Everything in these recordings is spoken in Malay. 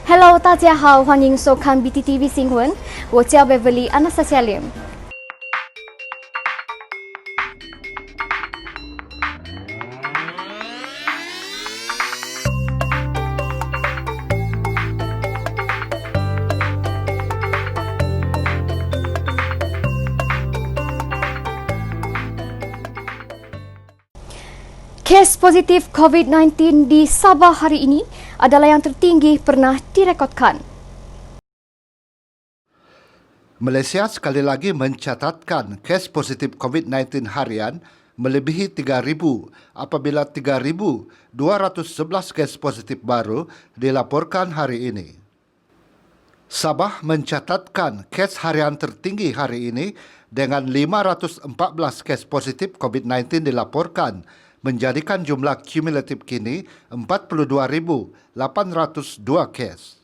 Hello，大家好，欢迎收看 BTTV 新闻，我叫 Beverly Anastasia Lim。Kes positif COVID-19 di Sabah hari ini adalah yang tertinggi pernah direkodkan. Malaysia sekali lagi mencatatkan kes positif COVID-19 harian melebihi 3,000 apabila 3,211 kes positif baru dilaporkan hari ini. Sabah mencatatkan kes harian tertinggi hari ini dengan 514 kes positif COVID-19 dilaporkan, menjadikan jumlah kumulatif kini 42,802 kes.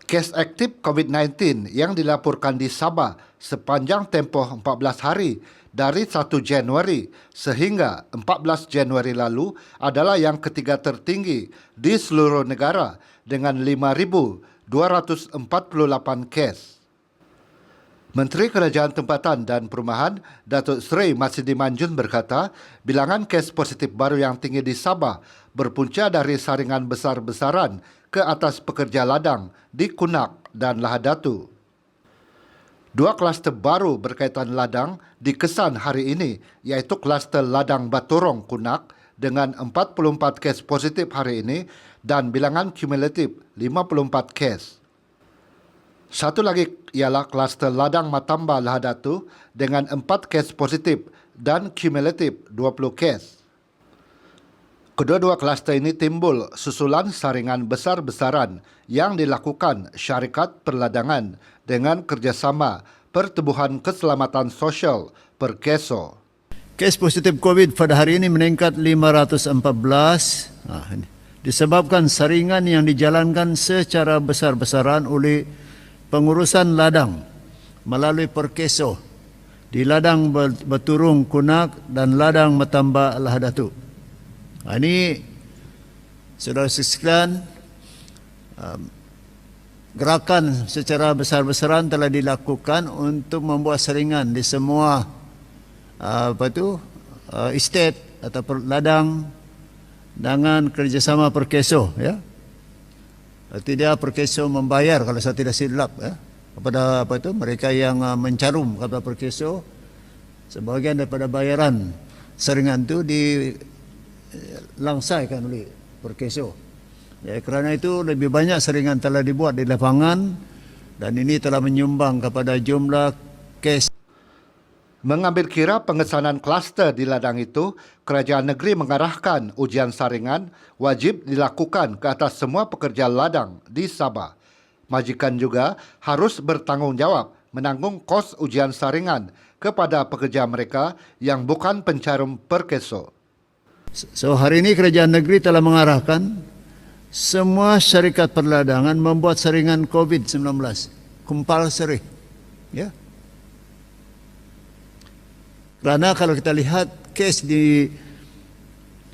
Kes aktif COVID-19 yang dilaporkan di Sabah sepanjang tempoh 14 hari dari 1 Januari sehingga 14 Januari lalu adalah yang ketiga tertinggi di seluruh negara dengan 5,248 kes. Menteri Kerajaan Tempatan dan Perumahan, Datuk Seri Masidi Manjun berkata, bilangan kes positif baru yang tinggi di Sabah berpunca dari saringan besar-besaran ke atas pekerja ladang di Kunak dan Lahad Datu. Dua kluster baru berkaitan ladang dikesan hari ini, iaitu kluster ladang Baturong Kunak dengan 44 kes positif hari ini dan bilangan kumulatif 54 kes. Satu lagi ialah kluster ladang Matamba Lahad Datu dengan 4 kes positif dan kumulatif 20 kes. Kedua-dua kluster ini timbul susulan saringan besar-besaran yang dilakukan syarikat perladangan dengan kerjasama Pertubuhan Keselamatan Sosial Perkeso. Kes positif COVID pada hari ini meningkat 514 disebabkan saringan yang dijalankan secara besar-besaran oleh pengurusan ladang melalui Perkeso di ladang Baturong Kunak dan ladang Matamba Lahad Datu. Ini saudara sekalian, gerakan secara besar-besaran telah dilakukan untuk membuat saringan di semua estate atau ladang dengan kerjasama Perkeso, ya. Tidak Perkeso membayar kalau saya tidak silap, ya, kepada mereka yang mencarum kepada Perkeso. Sebahagian daripada bayaran saringan itu dilangsaikan oleh Perkeso. Ya, kerana itu lebih banyak saringan telah dibuat di lapangan dan ini telah menyumbang kepada jumlah kes. Mengambil kira pengesanan kluster di ladang itu, kerajaan negeri mengarahkan ujian saringan wajib dilakukan ke atas semua pekerja ladang di Sabah. Majikan juga harus bertanggungjawab menanggung kos ujian saringan kepada pekerja mereka yang bukan pencarum Perkeso. So hari ini kerajaan negeri telah mengarahkan semua syarikat perladangan membuat saringan COVID-19 compulsory, ya. Kerana kalau kita lihat kes di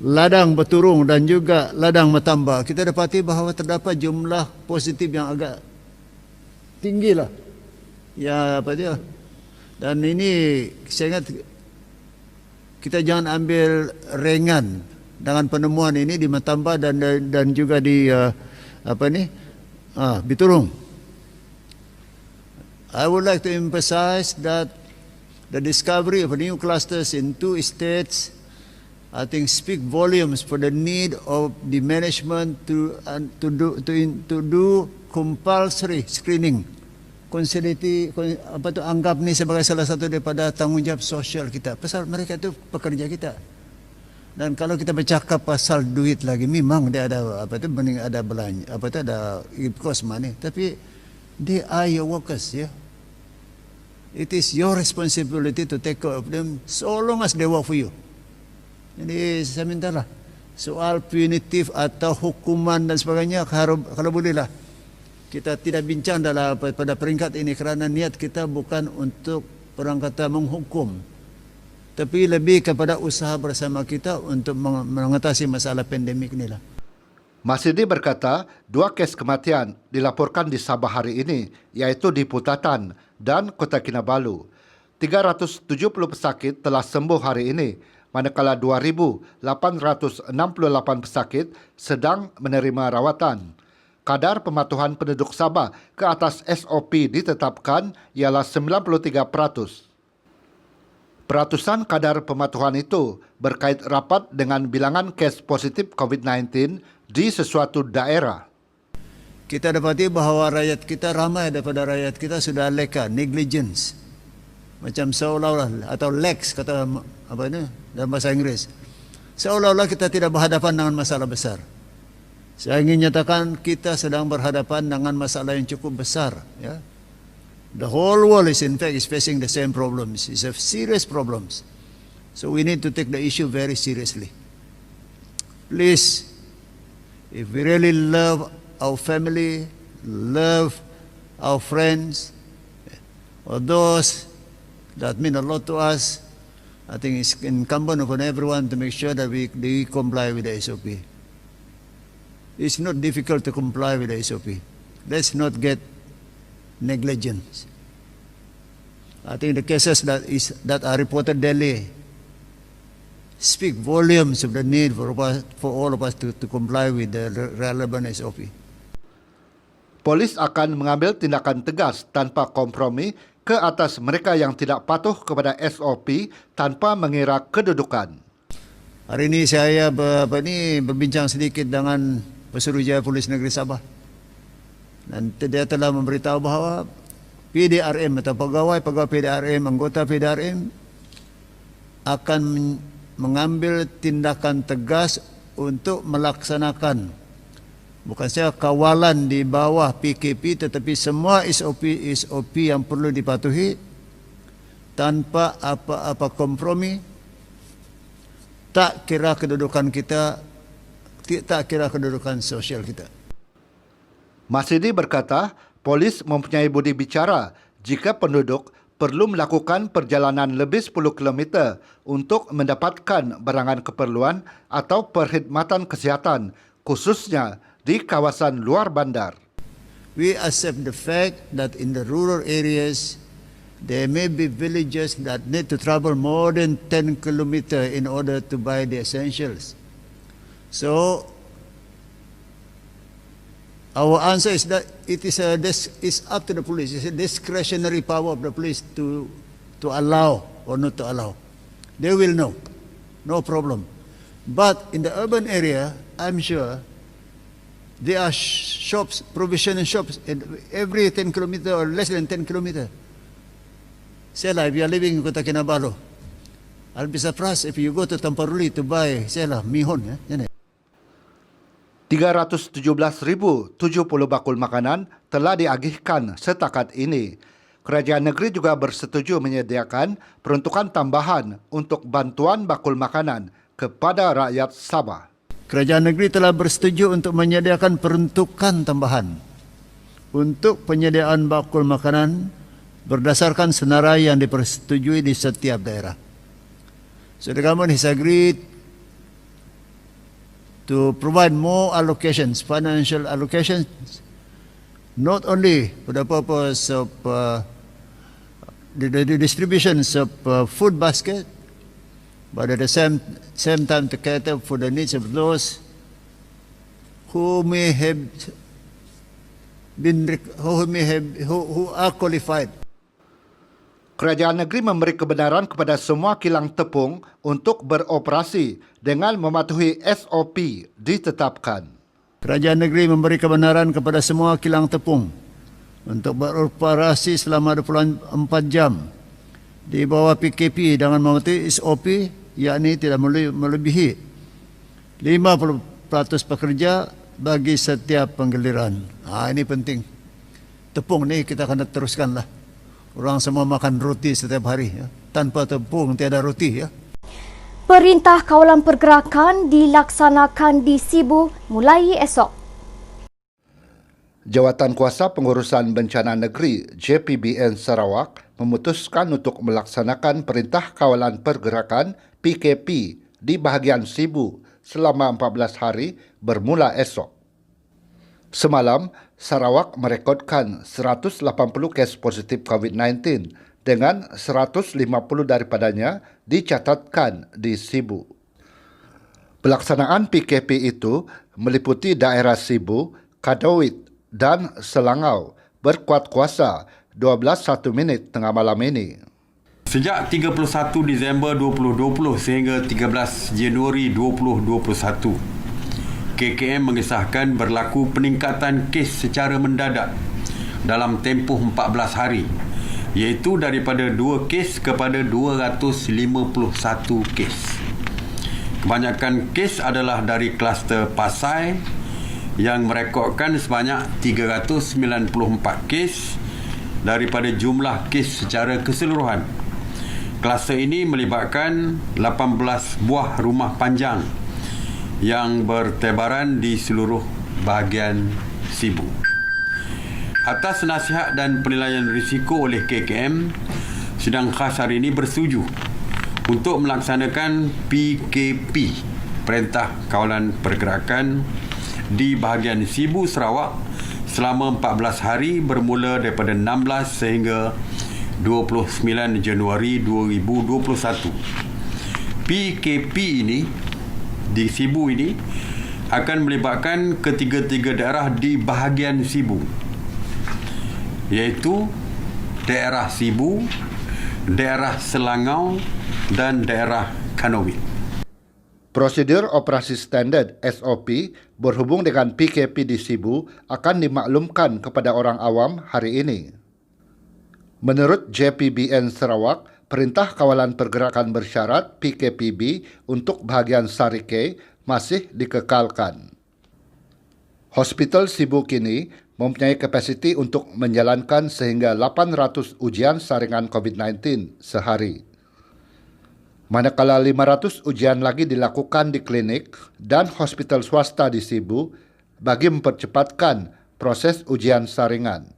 ladang Baturong dan juga ladang Matamba, kita dapati bahawa terdapat jumlah positif yang agak tinggi lah. Ya, dan ini saya ingat kita jangan ambil ringan dengan penemuan ini di Matamba dan juga di Baturong. I would like to emphasize that the discovery of new clusters in 2 states, I think, speak volumes for the need of the management to do compulsory screening. Anggap ni sebagai salah satu daripada tanggungjawab sosial kita. Pasal mereka itu pekerja kita. Dan kalau kita bercakap pasal duit lagi, memang dia ada ada belanja, ada cost money. Tapi they are your workers, ya. It is your responsibility to take care of them so long as they work for you. Jadi saya mintalah soal punitif atau hukuman dan sebagainya kalau bolehlah kita tidak bincang pada peringkat ini kerana niat kita bukan untuk orang kata menghukum, tapi lebih kepada usaha bersama kita untuk mengatasi masalah pandemik inilah. Masidi berkata, 2 kes kematian dilaporkan di Sabah hari ini, iaitu di Putatan dan Kota Kinabalu. 370 pesakit telah sembuh hari ini, manakala 2,868 pesakit sedang menerima rawatan. Kadar pematuhan penduduk Sabah ke atas SOP ditetapkan ialah 93%. Peratusan kadar pematuhan itu berkait rapat dengan bilangan kes positif COVID-19 di sesuatu daerah. Kita dapati bahawa rakyat kita, ramai daripada rakyat kita sudah leka, negligence. Macam seolah-olah, atau lax kata apa ini dalam bahasa Inggeris. Seolah-olah kita tidak berhadapan dengan masalah besar. Saya ingin nyatakan kita sedang berhadapan dengan masalah yang cukup besar. Ya. The whole world is in fact facing the same problems. It's a serious problems. So we need to take the issue very seriously. Please, if we really love our family, love our friends, or those that mean a lot to us, I think it's incumbent upon everyone to make sure that we comply with the SOP. It's not difficult to comply with the SOP. Let's not get negligence. I think the cases that are reported daily speak volumes of the need for all of us to comply with the relevant SOP. Polis akan mengambil tindakan tegas tanpa kompromi ke atas mereka yang tidak patuh kepada SOP tanpa mengira kedudukan. Hari ini saya berbincang sedikit dengan Pesuruhjaya Polis Negeri Sabah. Dan dia telah memberitahu bahawa PDRM atau pegawai PDRM, anggota PDRM akan mengambil tindakan tegas untuk melaksanakan bukan saja kawalan di bawah PKP, tetapi semua SOP yang perlu dipatuhi tanpa apa-apa kompromi, tak kira kedudukan kita, tak kira kedudukan sosial kita. Masidi berkata, polis mempunyai budi bicara jika penduduk perlu melakukan perjalanan lebih 10 km untuk mendapatkan barangan keperluan atau perkhidmatan kesihatan, khususnya di kawasan luar bandar. We accept the fact that in the rural areas, there may be villages that need to travel more than 10 km in order to buy the essentials. So, our answer is that it's up to the police. It's a discretionary power of the police to allow or not to allow. They will know, no problem. But in the urban area, I'm sure there are shops, provision shops, every 10 kilometer or less than 10 kilometer. Say like, if you are living in Kota Kinabalu, I'll be surprised if you go to Tamparuli to buy, say lah, mihon. 317,070 bakul makanan telah diagihkan setakat ini. Kerajaan negeri juga bersetuju menyediakan peruntukan tambahan untuk bantuan bakul makanan kepada rakyat Sabah. Kerajaan negeri telah bersetuju untuk menyediakan peruntukan tambahan untuk penyediaan bakul makanan berdasarkan senarai yang dipersetujui di setiap daerah. So the government has agreed to provide more allocations, financial allocations, not only for the purpose of the distributions of food basket, but at the same time to cater for the needs of those who are qualified. Kerajaan negeri memberi kebenaran kepada semua kilang tepung untuk beroperasi dengan mematuhi SOP ditetapkan. Kerajaan negeri memberi kebenaran kepada semua kilang tepung untuk beroperasi selama 24 jam di bawah PKP dengan mematuhi SOP, yakni tidak melebihi 50% pekerja bagi setiap penggiliran. Ini penting. Tepung ni kita akan teruskanlah. Orang semua makan roti setiap hari. Ya. Tanpa tepung, tiada roti. Ya. Perintah kawalan pergerakan dilaksanakan di Sibu mulai esok. Jawatan Kuasa Pengurusan Bencana Negeri JPBN Sarawak memutuskan untuk melaksanakan Perintah Kawalan Pergerakan PKP di bahagian Sibu selama 14 hari bermula esok. Semalam, Sarawak merekodkan 180 kes positif COVID-19 dengan 150 daripadanya dicatatkan di Sibu. Pelaksanaan PKP itu meliputi daerah Sibu, Kadowit dan Selangau berkuat kuasa 12:01 tengah malam ini. Sejak 31 Disember 2020 sehingga 13 Januari 2021, KKM mengisahkan berlaku peningkatan kes secara mendadak dalam tempoh 14 hari, iaitu daripada 2 kes kepada 251 kes. Kebanyakan kes adalah dari kluster Pasai yang merekodkan sebanyak 394 kes daripada jumlah kes secara keseluruhan. Kluster ini melibatkan 18 buah rumah panjang yang bertebaran di seluruh bahagian Sibu. Atas nasihat dan penilaian risiko oleh KKM, sidang khas hari ini bersetuju untuk melaksanakan PKP, Perintah Kawalan Pergerakan, di bahagian Sibu Sarawak selama 14 hari bermula daripada 16 sehingga 29 Januari 2021. PKP ini di Sibu ini akan melibatkan ketiga-tiga daerah di bahagian Sibu, iaitu daerah Sibu, daerah Selangau dan daerah Kanowit. Prosedur operasi standard SOP berhubung dengan PKP di Sibu akan dimaklumkan kepada orang awam hari ini. Menurut JPBN Sarawak, Perintah Kawalan Pergerakan bersyarat PKPB untuk bahagian Sarike masih dikekalkan. Hospital Sibu kini mempunyai kapasiti untuk menjalankan sehingga 800 ujian saringan COVID-19 sehari. Manakala 500 ujian lagi dilakukan di klinik dan hospital swasta di Sibu bagi mempercepatkan proses ujian saringan.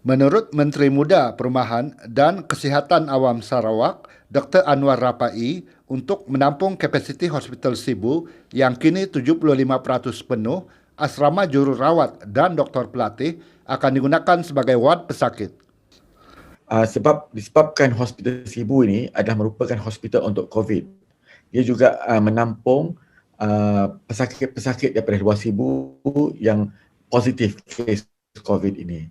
Menurut Menteri Muda Perumahan dan Kesihatan Awam Sarawak, Dr. Anwar Rapai, untuk menampung kapasiti Hospital Sibu yang kini 75% penuh, asrama jururawat dan doktor pelatih akan digunakan sebagai wad pesakit. Disebabkan Hospital Sibu ini adalah merupakan hospital untuk COVID. Dia juga menampung pesakit-pesakit daripada luar Sibu yang positif kes COVID ini.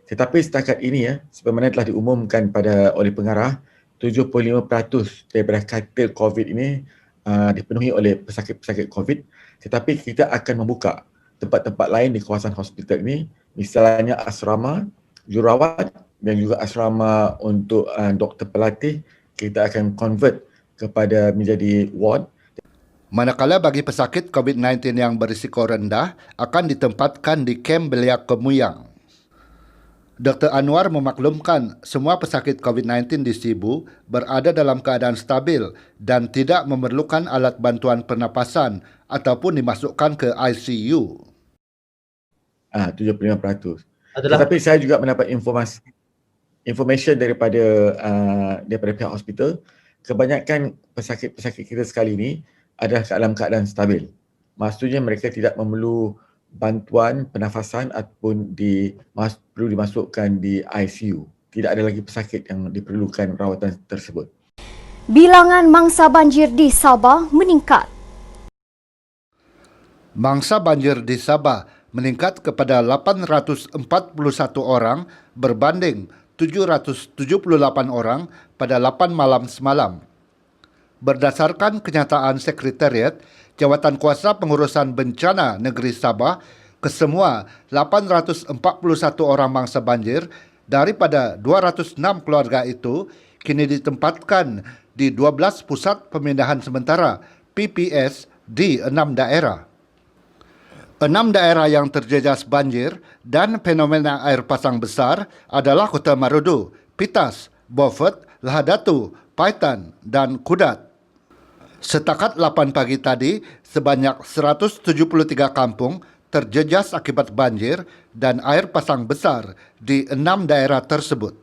Tetapi setakat ini sebagaimana telah diumumkan oleh pengarah, 75% daripada katil COVID ini dipenuhi oleh pesakit-pesakit COVID. Tetapi kita akan membuka tempat-tempat lain di kawasan hospital ini, misalnya asrama jururawat dan juga asrama untuk doktor pelatih, kita akan convert kepada menjadi ward. Manakala bagi pesakit COVID-19 yang berisiko rendah akan ditempatkan di kem Beliak Kemuyang. Dr. Anwar memaklumkan semua pesakit COVID-19 di Sibu berada dalam keadaan stabil dan tidak memerlukan alat bantuan pernafasan ataupun dimasukkan ke ICU. 75%. Tetapi saya juga mendapat information daripada pihak hospital, kebanyakan pesakit-pesakit kita sekali ini adalah dalam keadaan stabil. Maksudnya mereka tidak memerlu bantuan pernafasan ataupun perlu dimasukkan di ICU. Tidak ada lagi pesakit yang diperlukan rawatan tersebut. Bilangan mangsa banjir di Sabah meningkat. Mangsa banjir di Sabah meningkat kepada 841 orang berbanding 778 orang pada 8 malam semalam. Berdasarkan kenyataan Sekretariat Jawatan Kuasa Pengurusan Bencana Negeri Sabah, kesemua 841 orang mangsa banjir daripada 206 keluarga itu kini ditempatkan di 12 pusat pemindahan sementara PPS di 6 daerah. 6 daerah yang terjejas banjir dan fenomena air pasang besar adalah Kota Marudu, Pitas, Beaufort, Lahadatu, Paitan dan Kudat. Setakat 8 pagi tadi, sebanyak 173 kampung terjejas akibat banjir dan air pasang besar di 6 daerah tersebut.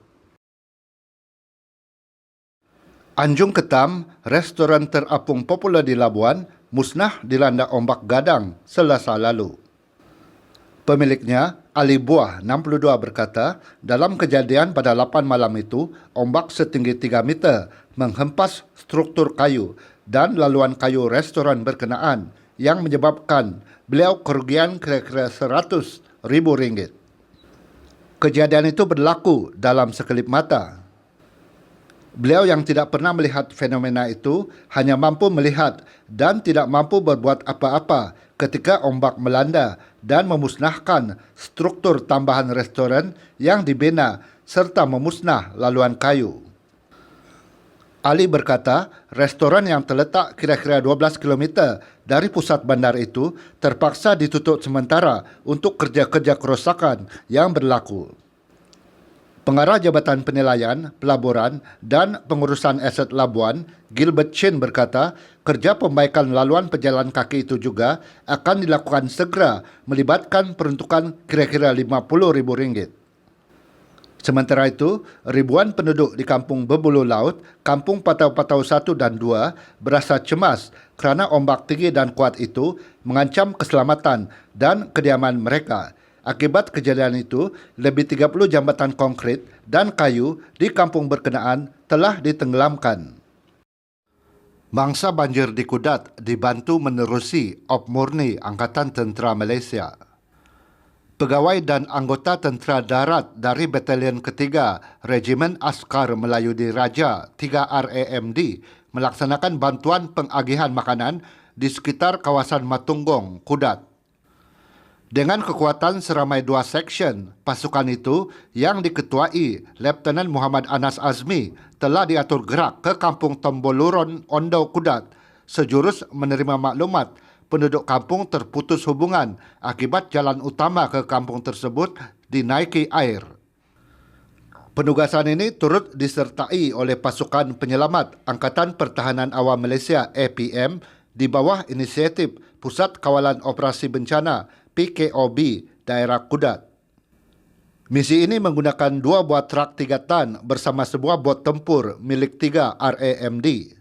Anjung Ketam, restoran terapung popular di Labuan, musnah dilanda ombak gadang Selasa lalu. Pemiliknya, Ali Buah, 62 berkata, dalam kejadian pada 8 malam itu, ombak setinggi 3 meter menghempas struktur kayu dan laluan kayu restoran berkenaan yang menyebabkan beliau kerugian kira-kira RM100,000. Kejadian itu berlaku dalam sekelip mata. Beliau yang tidak pernah melihat fenomena itu hanya mampu melihat dan tidak mampu berbuat apa-apa ketika ombak melanda dan memusnahkan struktur tambahan restoran yang dibina serta memusnah laluan kayu. Ali berkata, restoran yang terletak kira-kira 12 km dari pusat bandar itu terpaksa ditutup sementara untuk kerja-kerja kerosakan yang berlaku. Pengarah Jabatan Penilaian, Pelaburan dan Pengurusan Aset Labuan, Gilbert Chin berkata, kerja pembaikan laluan pejalan kaki itu juga akan dilakukan segera melibatkan peruntukan kira-kira RM50,000. Sementara itu, ribuan penduduk di Kampung Berbulu Laut, Kampung Patau-Patau 1 dan 2 berasa cemas kerana ombak tinggi dan kuat itu mengancam keselamatan dan kediaman mereka. Akibat kejadian itu, lebih 30 jambatan konkrit dan kayu di kampung berkenaan telah ditenggelamkan. Mangsa banjir di Kudat dibantu menerusi Op Murni Angkatan Tentera Malaysia. Pegawai dan anggota tentera darat dari Batalion Ketiga Regimen Askar Melayu Diraja 3 RAMD melaksanakan bantuan pengagihan makanan di sekitar kawasan Matunggong, Kudat. Dengan kekuatan seramai 2 seksyen, pasukan itu yang diketuai Letnan Muhammad Anas Azmi telah diatur gerak ke Kampung Tomboluron, Ondo, Kudat, sejurus menerima maklumat penduduk kampung terputus hubungan akibat jalan utama ke kampung tersebut dinaiki air. Penugasan ini turut disertai oleh pasukan penyelamat Angkatan Pertahanan Awam Malaysia APM di bawah inisiatif Pusat Kawalan Operasi Bencana PKOB daerah Kudat. Misi ini menggunakan 2 buah trak 3 tan bersama sebuah bot tempur milik 3 RAMD.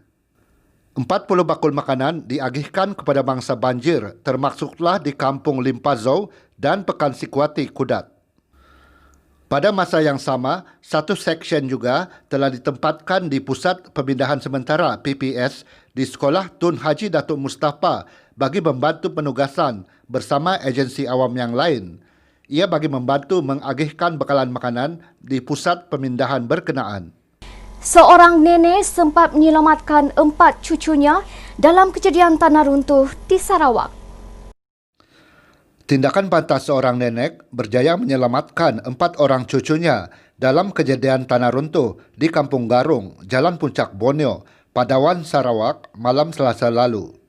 40 bakul makanan diagihkan kepada bangsa banjir termasuklah di Kampung Limpazau dan Pekan Sikwati, Kudat. Pada masa yang sama, 1 seksyen juga telah ditempatkan di Pusat Pemindahan Sementara PPS di Sekolah Tun Haji Datuk Mustafa bagi membantu penugasan bersama agensi awam yang lain. Ia bagi membantu mengagihkan bekalan makanan di pusat pemindahan berkenaan. Seorang nenek sempat menyelamatkan 4 cucunya dalam kejadian tanah runtuh di Sarawak. Tindakan pantas seorang nenek berjaya menyelamatkan 4 orang cucunya dalam kejadian tanah runtuh di Kampung Garung, Jalan Puncak Borneo, Padawan, Sarawak, malam Selasa lalu.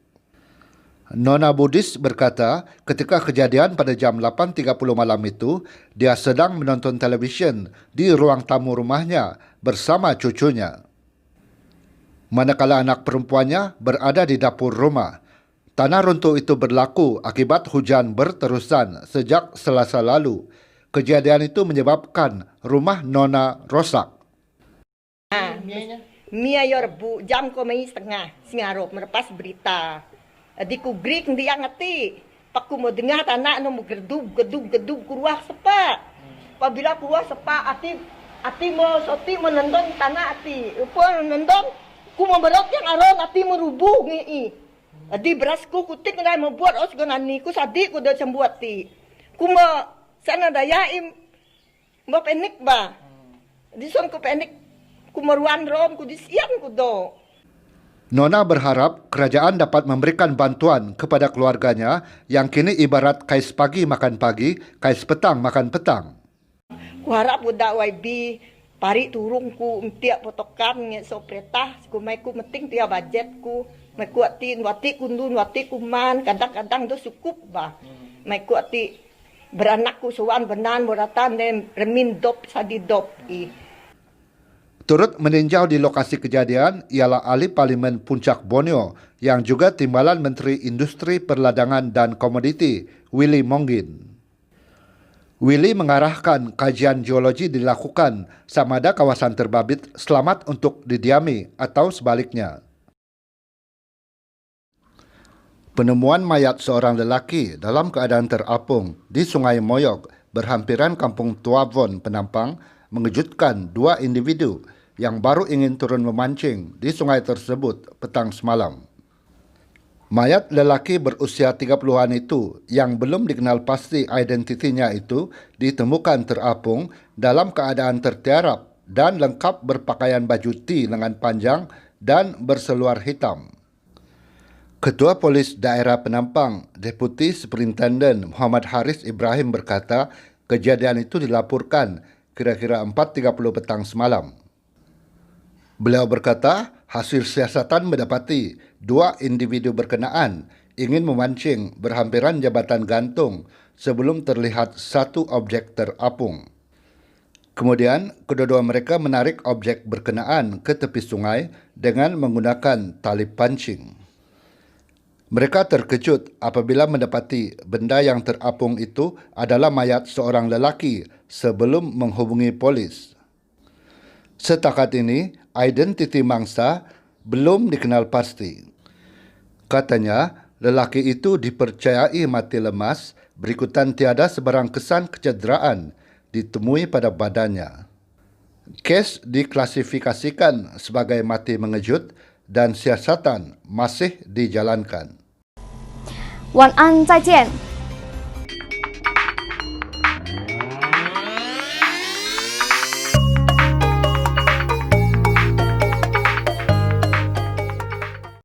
Nona Buddhis berkata, ketika kejadian pada jam 8.30 malam itu, dia sedang menonton televisyen di ruang tamu rumahnya bersama cucunya. Manakala anak perempuannya berada di dapur rumah. Tanah runtuh itu berlaku akibat hujan berterusan sejak Selasa lalu. Kejadian itu menyebabkan rumah Nona rosak. Mia yorbu jam 5:30 singarok melepas berita. Di kugrik dia ngeti. Paku mau dengar tanah no gedub keluar sepak. Apabila keluar sepak ati mau soti menendon tanah ati. Upa menendon ku memberot yang aron ati merubuh ngi. Di berasku kutik ngai membuat os ganani ku sadik ku dah sembuat ti. Ku mau sana dayaim mau panik ba. Di son ku panik ku meruan rom ku disian ku do. Nona berharap kerajaan dapat memberikan bantuan kepada keluarganya yang kini ibarat kais pagi makan pagi, kais petang makan petang. Ku harap budak YB pari turung ku tiap potokan nge sopretah ku mai ku meting tiap budget ku mai ku ati wati kundun wati kuman kadang-kadang tu cukup bah. Mai ku ati beranak ku suan benan boratan dan remin dop sadi dop i. Turut meninjau di lokasi kejadian ialah ahli Parlimen Puncak Borneo yang juga Timbalan Menteri Industri Perladangan dan Komoditi, Willy Monggin. Willy mengarahkan kajian geologi dilakukan sama ada kawasan terbabit selamat untuk didiami atau sebaliknya. Penemuan mayat seorang lelaki dalam keadaan terapung di Sungai Moyok berhampiran Kampung Tuavon, Penampang mengejutkan dua individu yang baru ingin turun memancing di sungai tersebut petang semalam. Mayat lelaki berusia 30-an itu yang belum dikenal pasti identitinya itu ditemukan terapung dalam keadaan tertiarap dan lengkap berpakaian baju T lengan panjang dan berseluar hitam. Ketua Polis Daerah Penampang, Deputi Superintenden Muhammad Haris Ibrahim berkata kejadian itu dilaporkan kira-kira 4.30 petang semalam. Beliau berkata hasil siasatan mendapati dua individu berkenaan ingin memancing berhampiran jambatan gantung sebelum terlihat satu objek terapung. Kemudian, kedua-dua mereka menarik objek berkenaan ke tepi sungai dengan menggunakan tali pancing. Mereka terkejut apabila mendapati benda yang terapung itu adalah mayat seorang lelaki sebelum menghubungi polis. Setakat ini, identiti mangsa belum dikenal pasti. Katanya, lelaki itu dipercayai mati lemas berikutan tiada sebarang kesan kecederaan ditemui pada badannya. Kes diklasifikasikan sebagai mati mengejut dan siasatan masih dijalankan. 晚安，再见。